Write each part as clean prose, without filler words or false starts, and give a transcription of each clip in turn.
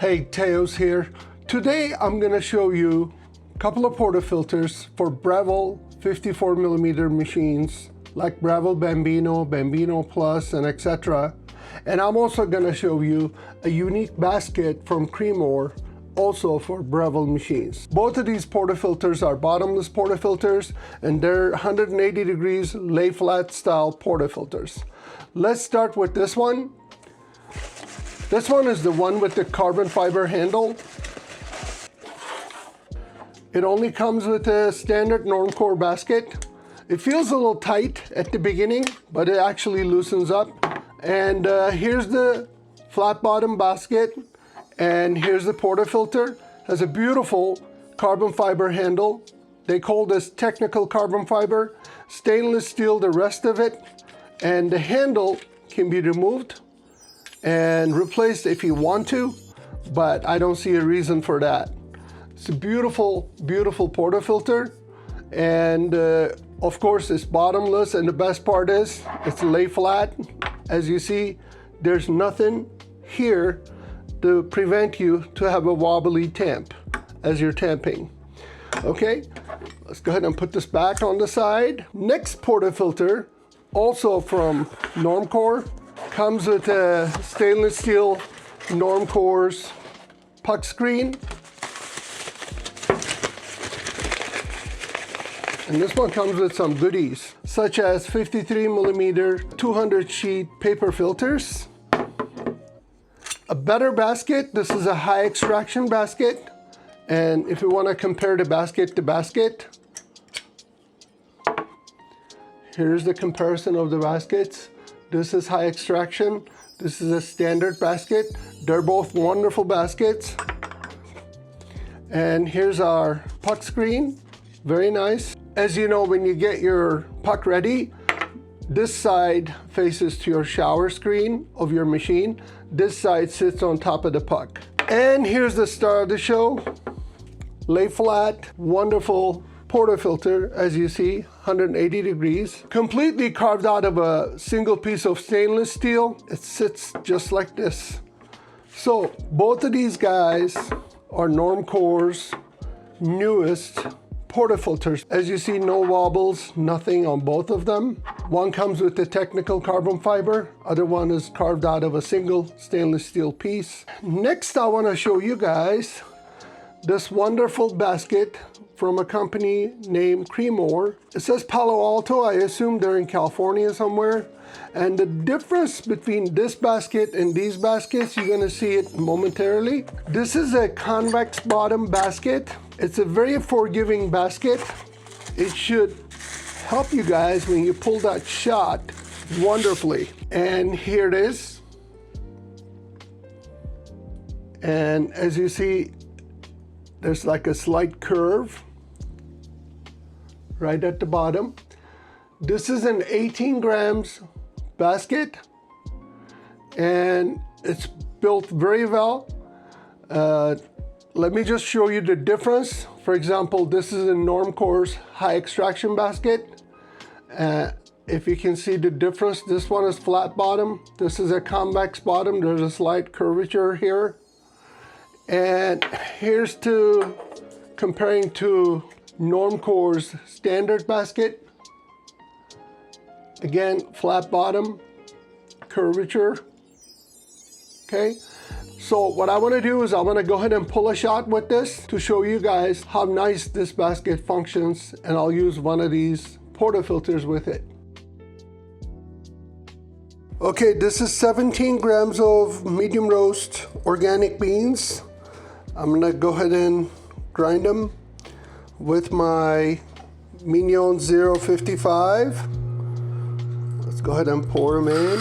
Hey, Teos here. Today I'm going to show you a couple of portafilters for Breville 54mm machines like Breville Bambino, Bambino Plus, and etc. And I'm also going to show you a unique basket from Creamore, also for Breville machines. Both of these portafilters are bottomless portafilters, and they're 180 degrees Lay-Flat style portafilters. Let's start with this one. This one is the one with the carbon fiber handle. It only comes with a standard Normcore basket. It feels a little tight at the beginning, but it actually loosens up. And here's the flat bottom basket, and here's the portafilter. Has a beautiful carbon fiber handle. They call this technical carbon fiber. Stainless steel, the rest of it. And the handle can be removed and replaced if you want to, but I don't see a reason for that. It's a beautiful, beautiful portafilter, and of course it's bottomless, and the best part is it's lay flat. As you see, there's nothing here to prevent you to have a wobbly tamp as you're tamping. Okay, let's go ahead and put this back on the side. Next portafilter, also from Normcore, comes with a stainless steel Normcore's puck screen. And this one comes with some goodies, such as 53mm 200 sheet paper filters. A better basket. This is a high extraction basket. And if you want to compare the basket to basket, here's the comparison of the baskets. This is high extraction. This is a standard basket. They're both wonderful baskets. And here's our puck screen. Very nice. As you know, when you get your puck ready, this side faces to your shower screen of your machine. This side sits on top of the puck. And here's the star of the show. Lay-Flat, wonderful portafilter, as you see, 180 degrees, completely carved out of a single piece of stainless steel. It sits just like this. So both of these guys are Normcore's newest portafilters. As you see, no wobbles, nothing on both of them. One comes with the technical carbon fiber, other one is carved out of a single stainless steel piece. Next, I want to show you guys this wonderful basket from a company named Creamore. It says Palo Alto. I assume they're in California somewhere. And the difference between this basket and these baskets, you're gonna see it momentarily. This is a convex bottom basket. It's a very forgiving basket. It should help you guys when you pull that shot wonderfully. And here it is. And as you see, there's like a slight curve right at the bottom. This is an 18 grams basket, and it's built very well. Let me just show you the difference. For example, this is a Normcore's high extraction basket. If you can see the difference, this one is flat bottom. This is a convex bottom. There's a slight curvature here. And here's to comparing to Normcore's standard basket. Again, flat bottom, curvature. Okay, so what I want to do is I want to go ahead and pull a shot with this to show you guys how nice this basket functions, and I'll use one of these portafilters with it. Okay, this is 17 grams of medium roast organic beans. I'm gonna go ahead and grind them with my Mignon 055. Let's go ahead and pour them in.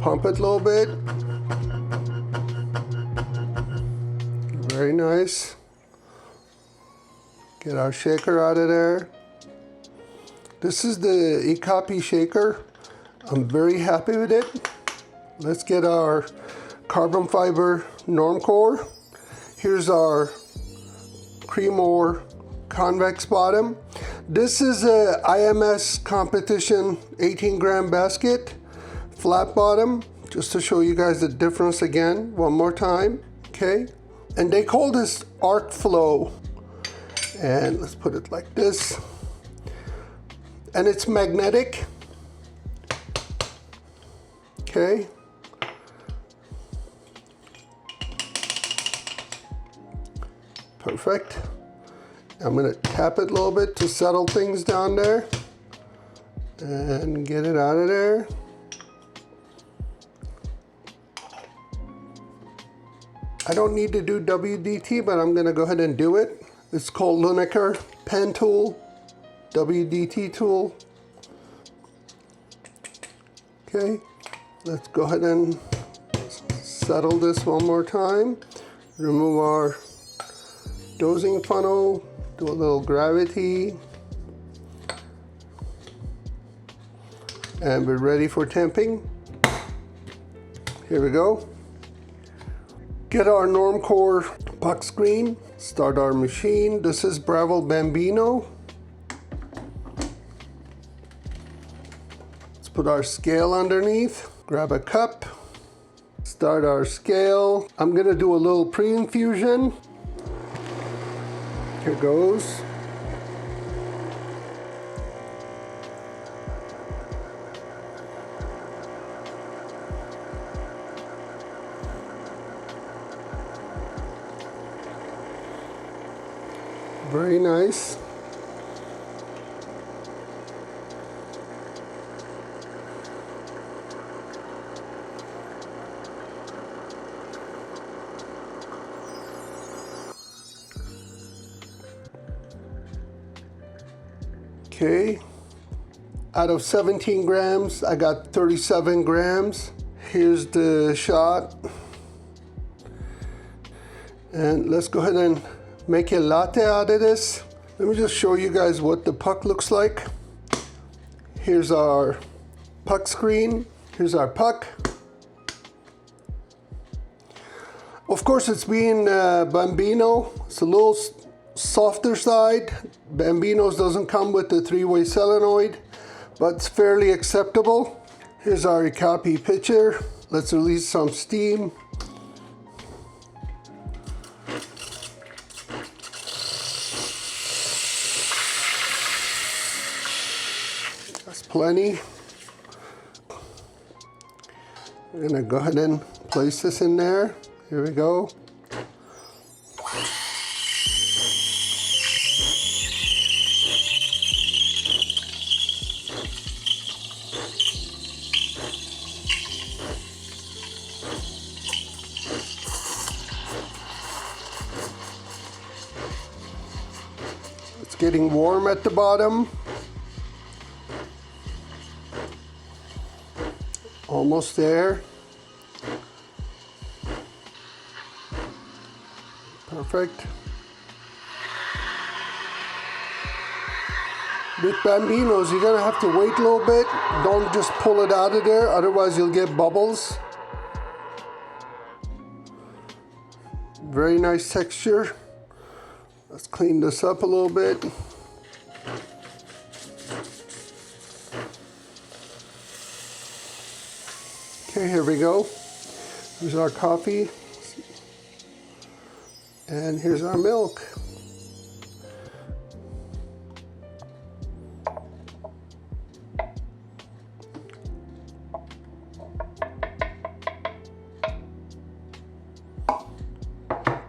Pump it a little bit. Very nice. Get our shaker out of there. This is the Ikapi shaker. I'm very happy with it. Let's get our carbon fiber Normcore. Here's our Creamore Convex bottom. This is a IMS Competition 18-gram basket, flat bottom, just to show you guys the difference again, one more time, okay? And they call this Arcflow. And let's put it like this. And it's magnetic, okay? Perfect. I'm gonna tap it a little bit to settle things down there and get it out of there. I don't need to do WDT, but I'm gonna go ahead and do it. It's called Normcore pen tool, WDT tool. Okay, let's go ahead and settle this one more time. Remove our dosing funnel, do a little gravity, and we're ready for temping. Here we go. Get our Normcore puck screen, start our machine. This is Breville Bambino. Let's put our scale underneath, grab a cup, start our scale. I'm gonna do a little pre-infusion. Here goes. Very nice. Okay, out of 17 grams, I got 37 grams. Here's the shot. And let's go ahead and make a latte out of this. Let me just show you guys what the puck looks like. Here's our puck screen. Here's our puck. Of course, it's being Bambino. It's a little softer side. Bambino's doesn't come with the 3-way solenoid, but it's fairly acceptable. Here's our Ikapi pitcher. Let's release some steam. That's plenty. We're gonna go ahead and place this in there. Here we go. It's getting warm at the bottom. Almost there. Perfect. With Bambinos, you're gonna have to wait a little bit. Don't just pull it out of there, otherwise you'll get bubbles. Very nice texture. Let's clean this up a little bit. Okay, here we go. Here's our coffee. And here's our milk.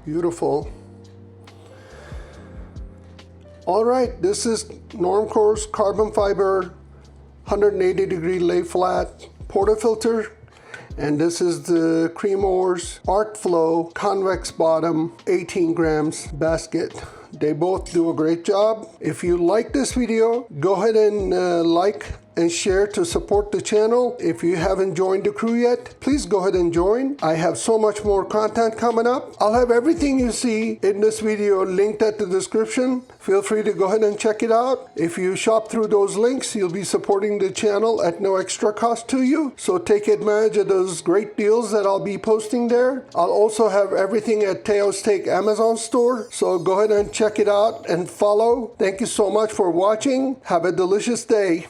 Beautiful. All right, this is Normcore's carbon fiber 180-degree Lay-Flat Portafilter. And this is the Creamore's Arcflow Convex Bottom 18 grams basket. They both do a great job. If you like this video, go ahead and like and share to support the channel. If you haven't joined the crew yet, please go ahead and join. I have so much more content coming up. I'll have everything you see in this video linked at the description. Feel free to go ahead and check it out. If you shop through those links, you'll be supporting the channel at no extra cost to you. So take advantage of those great deals that I'll be posting there. I'll also have everything at Teo's Take Amazon store. So go ahead and check it out and follow. Thank you so much for watching. Have a delicious day.